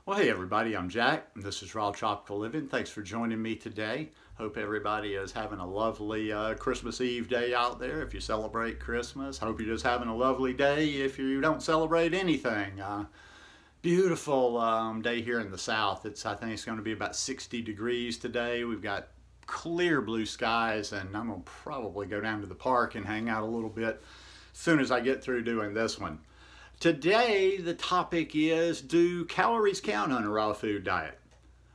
Well, hey everybody, I'm Jack, and this is Raw Tropical Living. Thanks for joining me today. Hope everybody is having a lovely Christmas Eve day out there if you celebrate Christmas. Hope you're just having a lovely day if you don't celebrate anything. Beautiful day here in the south. I think it's going to be about 60 degrees today. We've got clear blue skies, and I'm going to probably go down to the park and hang out a little bit as soon as I get through doing this one. Today, the topic is, do calories count on a raw food diet?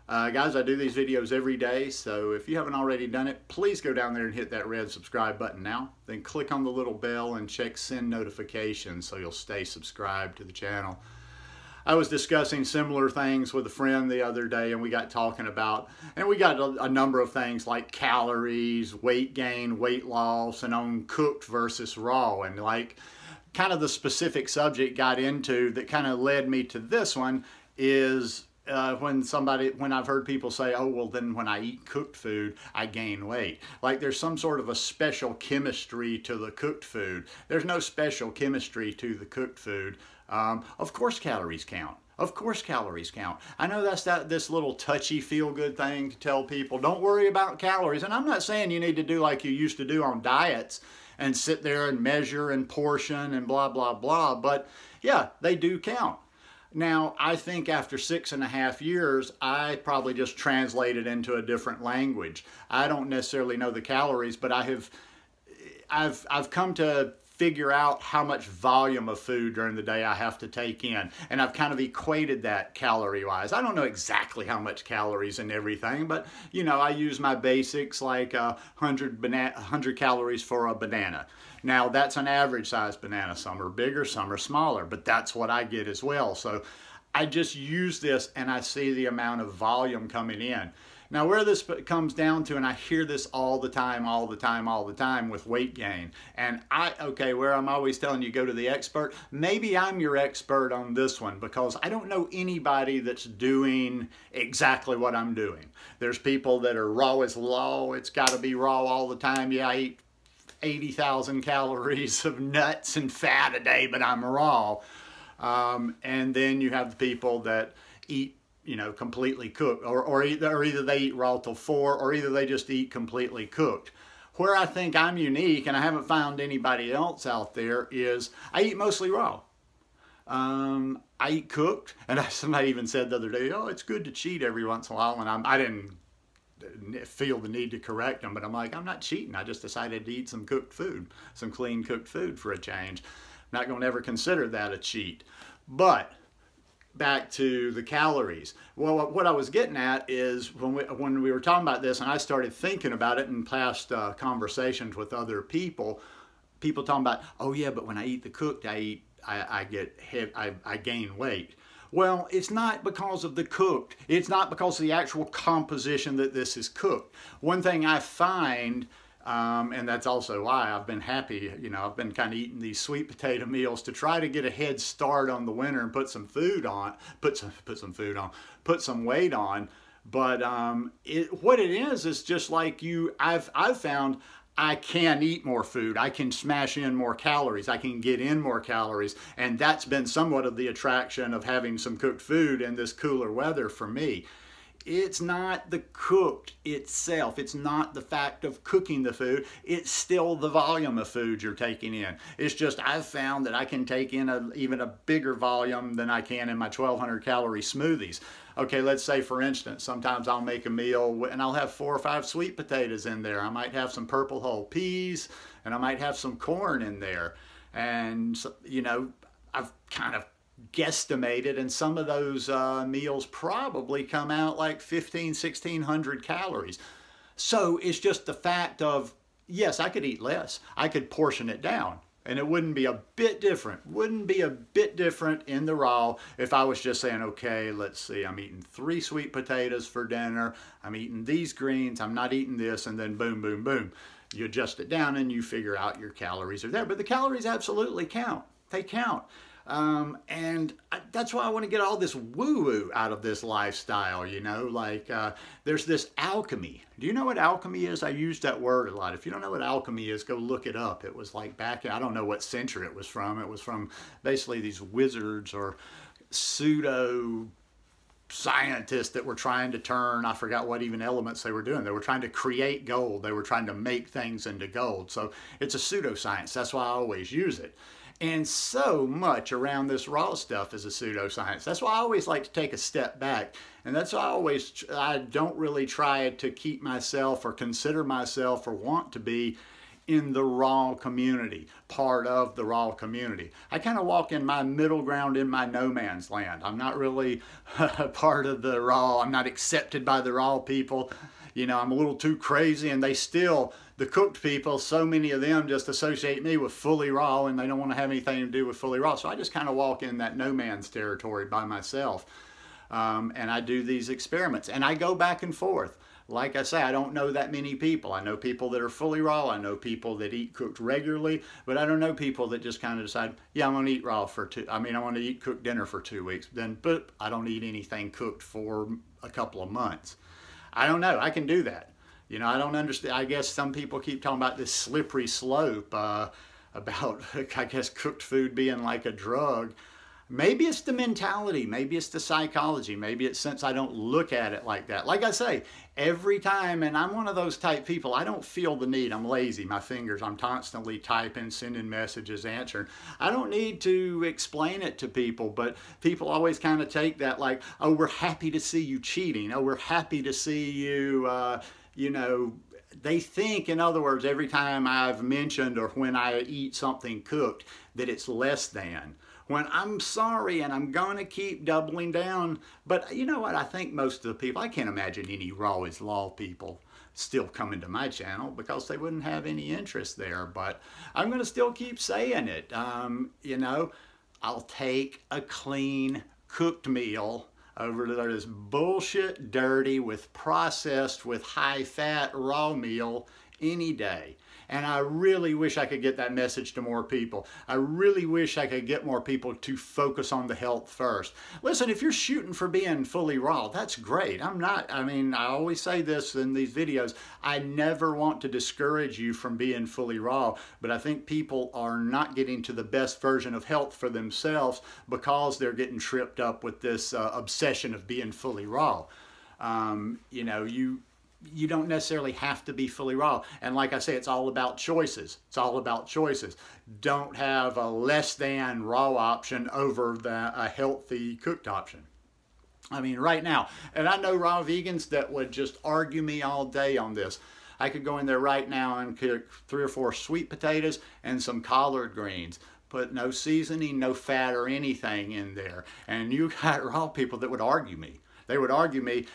Guys, I do these videos every day, so if you haven't already done it, please go down there and hit that red subscribe button now. Then click on the little bell and check send notifications so you'll stay subscribed to the channel. I was discussing similar things with a friend the other day, and we got talking about, and we got a number of things like calories, weight gain, weight loss, and on cooked versus raw, and like kind of the specific subject got into that kind of led me to this one is when I've heard people say, oh, well, then when I eat cooked food, I gain weight. Like there's some sort of a special chemistry to the cooked food. There's no special chemistry to the cooked food. Of course calories count. Of course calories count. I know that's this little touchy feel-good thing to tell people, don't worry about calories. And I'm not saying you need to do like you used to do on diets and sit there and measure and portion and blah, blah, blah. But yeah, they do count. Now, I think after 6.5 years, I probably just translated into a different language. I don't necessarily know the calories, but I've come to figure out how much volume of food during the day I have to take in. And I've kind of equated that calorie-wise. I don't know exactly how much calories and everything, but you know, I use my basics like 100 calories for a banana. Now that's an average size banana. Some are bigger, some are smaller, but that's what I get as well. So I just use this and I see the amount of volume coming in. Now where this comes down to, and I hear this all the time with weight gain, and where I'm always telling you go to the expert, maybe I'm your expert on this one because I don't know anybody that's doing exactly what I'm doing. There's people that are raw as law, it's got to be raw all the time. Yeah, I eat 80,000 calories of nuts and fat a day, but I'm raw. And then you have the people that eat, you know, completely cooked, or either they eat raw till 4, or either they just eat completely cooked. Where I think I'm unique, and I haven't found anybody else out there, is I eat mostly raw. I eat cooked, and somebody even said the other day, oh, it's good to cheat every once in a while, and I didn't feel the need to correct them, but I'm like, I'm not cheating. I just decided to eat some cooked food, some clean cooked food for a change. I'm not going to ever consider that a cheat. But back to the calories. Well, what I was getting at is when we were talking about this, and I started thinking about it in past conversations with other people talking about, oh yeah, but when I eat the cooked, I gain weight. Well, it's not because of the cooked. It's not because of the actual composition that this is cooked. One thing I find, and that's also why I've been happy, you know, I've been kind of eating these sweet potato meals to try to get a head start on the winter and put some food on, put some weight on. But what it is just like I've found I can eat more food. I can smash in more calories. I can get in more calories. And that's been somewhat of the attraction of having some cooked food in this cooler weather for me. It's not the cooked itself. It's not the fact of cooking the food. It's still the volume of food you're taking in. It's just I've found that I can take in even a bigger volume than I can in my 1,200 calorie smoothies. Okay, let's say for instance, sometimes I'll make a meal and I'll have 4 or 5 sweet potatoes in there. I might have some purple whole peas and I might have some corn in there. And, you know, I've kind of guesstimated, and some of those meals probably come out like 1,600 calories. So it's just the fact of, yes, I could eat less. I could portion it down. And it wouldn't be a bit different. Wouldn't be a bit different in the raw if I was just saying, okay, let's see, I'm eating 3 sweet potatoes for dinner. I'm eating these greens. I'm not eating this. And then boom, boom, boom. You adjust it down and you figure out your calories are there. But the calories absolutely count. They count. And that's why I want to get all this woo-woo out of this lifestyle, you know, like there's this alchemy. Do you know what alchemy is? I use that word a lot. If you don't know what alchemy is, go look it up. It was like back, I don't know what century it was from. It was from basically these wizards or pseudo scientists that were trying to turn, I forgot what even elements they were doing. They were trying to create gold. They were trying to make things into gold. So it's a pseudoscience. That's why I always use it. And so much around this raw stuff is a pseudoscience. That's why I always like to take a step back. And that's why I don't really try to keep myself or consider myself or want to be in the raw community, part of the raw community. I kind of walk in my middle ground, in my no man's land. I'm not really part of the raw. I'm not accepted by the raw people. You know, I'm a little too crazy, and they still, the cooked people, so many of them just associate me with fully raw, and they don't want to have anything to do with fully raw. So I just kind of walk in that no man's territory by myself. And I do these experiments, and I go back and forth. Like I say, I don't know that many people. I know people that are fully raw. I know people that eat cooked regularly, but I don't know people that just kind of decide, yeah, I'm going to eat raw for I want to eat cooked dinner for 2 weeks. Then, but I don't eat anything cooked for a couple of months. I don't know. I can do that. You know, I don't understand. I guess some people keep talking about this slippery slope about, I guess, cooked food being like a drug. Maybe it's the mentality, maybe it's the psychology, maybe it's since I don't look at it like that. Like I say, every time, and I'm one of those type people, I don't feel the need. I'm lazy, my fingers, I'm constantly typing, sending messages, answering. I don't need to explain it to people, but people always kind of take that like, oh, we're happy to see you cheating. Oh, we're happy to see you, you know, they think, in other words, every time I've mentioned or when I eat something cooked, that it's less than. When I'm sorry, and I'm going to keep doubling down. But you know what? I think most of the people, I can't imagine any raw is law people still coming to my channel because they wouldn't have any interest there. But I'm going to still keep saying it. You know, I'll take a clean cooked meal over to this bullshit, dirty, with processed, with high fat raw meal any day. And I really wish I could get that message to more people. I really wish I could get more people to focus on the health first. Listen, if you're shooting for being fully raw, that's great. I'm not, I mean, I always say this in these videos, I never want to discourage you from being fully raw, but I think people are not getting to the best version of health for themselves because they're getting tripped up with this obsession of being fully raw. You know, you don't necessarily have to be fully raw. And like I say, it's all about choices. It's all about choices. Don't have a less than raw option over a healthy cooked option. I mean, right now, and I know raw vegans that would just argue me all day on this. I could go in there right now and cook 3 or 4 sweet potatoes and some collard greens. Put no seasoning, no fat or anything in there. And you got raw people that would argue me. They would argue me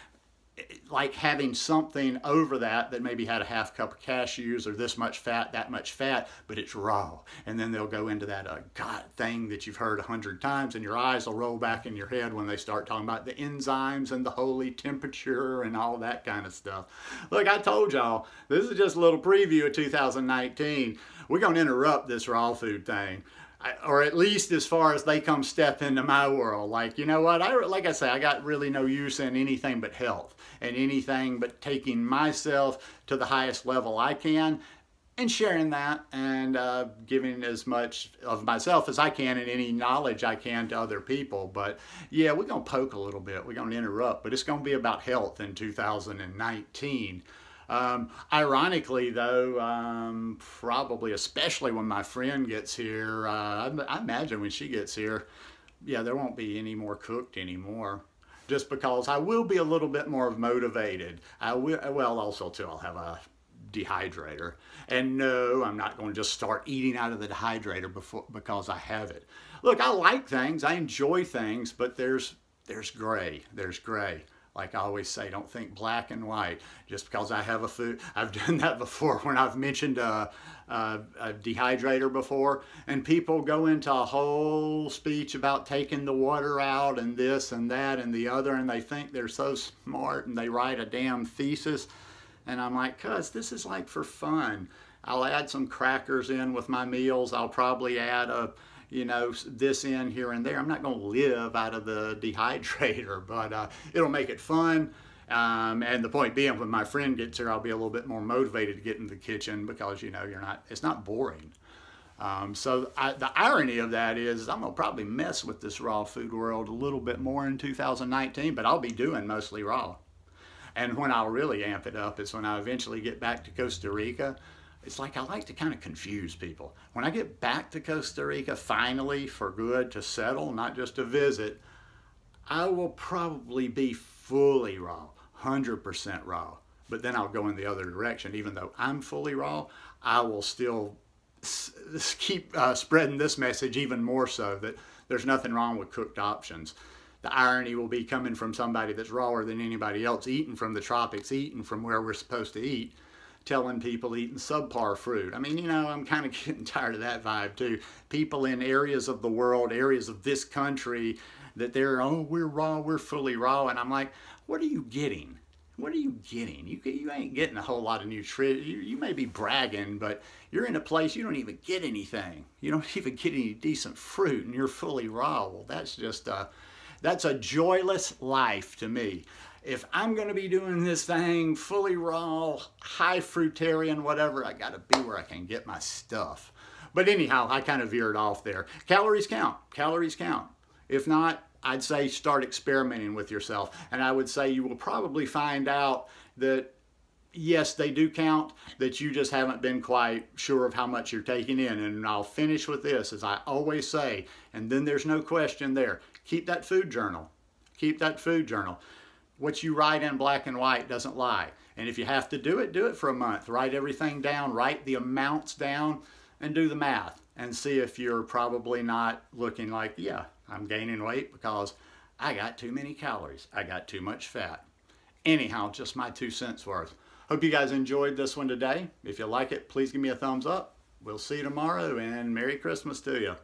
like having something over that maybe had a half cup of cashews or this much fat, that much fat, but it's raw. And then they'll go into that God thing that you've heard 100 times, and your eyes will roll back in your head when they start talking about the enzymes and the holy temperature and all that kind of stuff. Look, I told y'all, this is just a little preview of 2019. We're going to interrupt this raw food thing. Or at least as far as they come step into my world. Like, you know what, like I say, I got really no use in anything but health and anything but taking myself to the highest level I can and sharing that and giving as much of myself as I can and any knowledge I can to other people. But yeah, we're going to poke a little bit. We're going to interrupt, but it's going to be about health in 2019. Ironically though, probably especially when my friend gets here, I imagine when she gets here, yeah, there won't be any more cooked anymore. Just because I will be a little bit more motivated. I will, well, also too, I'll have a dehydrator. And no, I'm not going to just start eating out of the dehydrator because I have it. Look, I like things, I enjoy things, but there's gray. There's gray. Like I always say, don't think black and white. Just because I have a food, I've done that before when I've mentioned a dehydrator before, and people go into a whole speech about taking the water out and this and that and the other, and they think they're so smart and they write a damn thesis. And I'm like, cuz this is like for fun. I'll add some crackers in with my meals. I'll probably add you know, this in here and there. I'm not going to live out of the dehydrator, but it'll make it fun. And the point being, when my friend gets here, I'll be a little bit more motivated to get in the kitchen because, you know, it's not boring. The irony of that is I'm going to probably mess with this raw food world a little bit more in 2019, but I'll be doing mostly raw. And when I'll really amp it up is when I eventually get back to Costa Rica. It's like I like to kind of confuse people. When I get back to Costa Rica, finally, for good, to settle, not just to visit, I will probably be fully raw, 100% raw. But then I'll go in the other direction. Even though I'm fully raw, I will still keep spreading this message even more so, that there's nothing wrong with cooked options. The irony will be coming from somebody that's rawer than anybody else, eating from the tropics, eating from where we're supposed to eat, telling people eating subpar fruit. I mean, you know, I'm kind of getting tired of that vibe too. People in areas of the world, areas of this country, that they're, oh, we're raw, we're fully raw. And I'm like, what are you getting? What are you getting? You ain't getting a whole lot of nutrition. You may be bragging, but you're in a place you don't even get anything. You don't even get any decent fruit, and you're fully raw. Well, that's just that's a joyless life to me. If I'm going to be doing this thing fully raw, high fruitarian, whatever, I got to be where I can get my stuff. But anyhow, I kind of veered off there. Calories count. Calories count. If not, I'd say start experimenting with yourself. And I would say you will probably find out that, yes, they do count, that you just haven't been quite sure of how much you're taking in. And I'll finish with this, as I always say, and then there's no question there. Keep that food journal. Keep that food journal. What you write in black and white doesn't lie. And if you have to do it for a month. Write everything down, write the amounts down, and do the math. And see if you're probably not looking like, yeah, I'm gaining weight because I got too many calories. I got too much fat. Anyhow, just my 2 cents worth. Hope you guys enjoyed this one today. If you like it, please give me a thumbs up. We'll see you tomorrow, and Merry Christmas to you.